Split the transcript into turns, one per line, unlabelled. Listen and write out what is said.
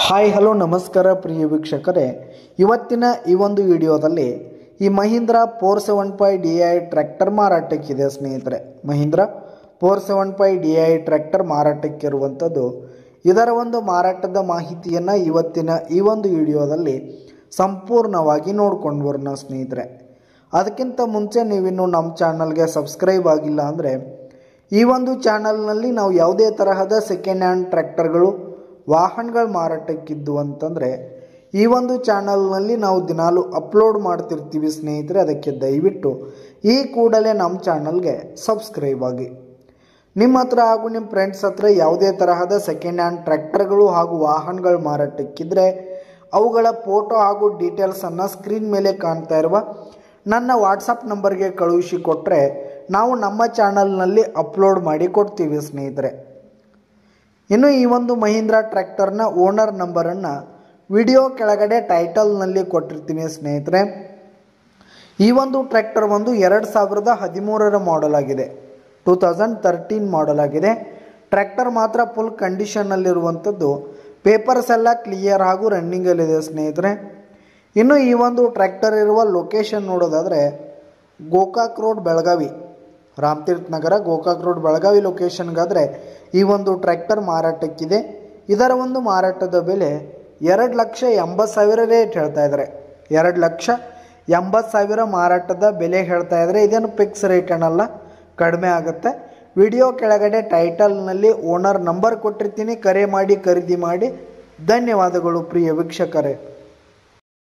Hi hello ನಮಸ್ಕಾರ ಪ್ರಿಯ ವೀಕ್ಷಕರೇ, ಇವತ್ತಿನ ಈ ಒಂದು ವಿಡಿಯೋದಲ್ಲಿ ಈ ಮಹೀಂದ್ರ 475 DI ಟ್ರ್ಯಾಕ್ಟರ್ ಮಾರಾಟಕ್ಕಿದೆ ಸ್ನೇಹಿತರೆ. ಮಹೀಂದ್ರ 475 DI ಟ್ರ್ಯಾಕ್ಟರ್ ಮಾರಾಟಕ್ಕಿರುವಂಥದ್ದು. ಇದರ ಒಂದು ಮಾರಾಟದ ಮಾಹಿತಿಯನ್ನು ಇವತ್ತಿನ ಈ ಒಂದು ವಿಡಿಯೋದಲ್ಲಿ ಸಂಪೂರ್ಣವಾಗಿ ನೋಡ್ಕೊಂಡು ಬರೋಣ ಸ್ನೇಹಿತರೆ. ಅದಕ್ಕಿಂತ ಮುಂಚೆ ನೀವಿನ್ನು ನಮ್ಮ ಚಾನಲ್ಗೆ ಸಬ್ಸ್ಕ್ರೈಬ್ ಆಗಿಲ್ಲ ಅಂದರೆ ಈ ಒಂದು ಚಾನಲ್ನಲ್ಲಿ ನಾವು ಯಾವುದೇ ತರಹದ ಸೆಕೆಂಡ್ ಹ್ಯಾಂಡ್ ಟ್ರ್ಯಾಕ್ಟರ್ಗಳು ವಾಹನಗಳು ಮಾರಾಟಕ್ಕಿದ್ದು ಅಂತಂದರೆ ಈ ಒಂದು ಚಾನಲ್ನಲ್ಲಿ ನಾವು ದಿನಾಲು ಅಪ್ಲೋಡ್ ಮಾಡ್ತಿರ್ತೀವಿ ಸ್ನೇಹಿತರೆ. ಅದಕ್ಕೆ ದಯವಿಟ್ಟು ಈ ಕೂಡಲೇ ನಮ್ಮ ಚಾನಲ್ಗೆ ಸಬ್ಸ್ಕ್ರೈಬ್ ಆಗಿ. ನಿಮ್ಮ ಹತ್ರ ಹಾಗೂ ನಿಮ್ಮ ಫ್ರೆಂಡ್ಸ್ ಹತ್ರ ಯಾವುದೇ ತರಹದ ಸೆಕೆಂಡ್ ಹ್ಯಾಂಡ್ ಟ್ರ್ಯಾಕ್ಟರ್ಗಳು ಹಾಗೂ ವಾಹನಗಳು ಮಾರಾಟಕ್ಕಿದ್ರೆ ಅವುಗಳ ಫೋಟೋ ಹಾಗೂ ಡೀಟೇಲ್ಸನ್ನು ಸ್ಕ್ರೀನ್ ಮೇಲೆ ಕಾಣ್ತಾ ಇರುವ ನನ್ನ ವಾಟ್ಸಪ್ ನಂಬರ್ಗೆ ಕಳುಹಿಸಿ ಕೊಟ್ಟರೆ ನಾವು ನಮ್ಮ ಚಾನಲ್ನಲ್ಲಿ ಅಪ್ಲೋಡ್ ಮಾಡಿ ಕೊಡ್ತೀವಿ ಸ್ನೇಹಿತರೆ. ಇನ್ನು ಈ ಒಂದು ಮಹೀಂದ್ರ ಟ್ರ್ಯಾಕ್ಟರ್ನ ಓನರ್ ನಂಬರನ್ನು ವಿಡಿಯೋ ಕೆಳಗಡೆ ಟೈಟಲ್ನಲ್ಲಿ ಕೊಟ್ಟಿರ್ತೀನಿ ಸ್ನೇಹಿತರೆ. ಈ ಒಂದು ಟ್ರ್ಯಾಕ್ಟರ್ ಒಂದು 2013ರ ಮಾಡೆಲ್ ಆಗಿದೆ, 2013 ಮಾಡೆಲ್ ಆಗಿದೆ. ಟ್ರ್ಯಾಕ್ಟರ್ ಮಾತ್ರ ಫುಲ್ ಕಂಡೀಷನ್ನಲ್ಲಿರುವಂಥದ್ದು. ಪೇಪರ್ಸ್ ಎಲ್ಲ ಕ್ಲಿಯರ್ ಹಾಗೂ ರನ್ನಿಂಗಲ್ಲಿದೆ ಸ್ನೇಹಿತರೆ. ಇನ್ನು ಈ ಒಂದು ಟ್ರ್ಯಾಕ್ಟರ್ ಇರುವ ಲೊಕೇಶನ್ ನೋಡೋದಾದರೆ ಗೋಕಾಕ್ ರೋಡ್ ಬೆಳಗಾವಿ, ರಾಮತೀರ್ಥ ನಗರ ಗೋಕಾಕ್ ರೋಡ್ ಬೆಳಗಾವಿ ಲೊಕೇಶನ್ಗಾದರೆ ಈ ಒಂದು ಟ್ರ್ಯಾಕ್ಟರ್ ಮಾರಾಟಕ್ಕಿದೆ. ಇದರ ಒಂದು ಮಾರಾಟದ ಬೆಲೆ 2,80,000 ರೇಟ್ ಹೇಳ್ತಾ ಇದ್ದಾರೆ. 2,80,000 ಮಾರಾಟದ ಬೆಲೆ ಹೇಳ್ತಾ ಇದ್ದಾರೆ. ಇದೇನು ಫಿಕ್ಸ್ ರೇಟ್ ಏನಲ್ಲ, ಕಡಿಮೆ ಆಗುತ್ತೆ. ವಿಡಿಯೋ ಕೆಳಗಡೆ ಟೈಟಲ್ನಲ್ಲಿ ಓನರ್ ನಂಬರ್ ಕೊಟ್ಟಿರ್ತೀನಿ, ಕರೆ ಮಾಡಿ ಖರೀದಿ ಮಾಡಿ. ಧನ್ಯವಾದಗಳು ಪ್ರಿಯ ವೀಕ್ಷಕರೇ.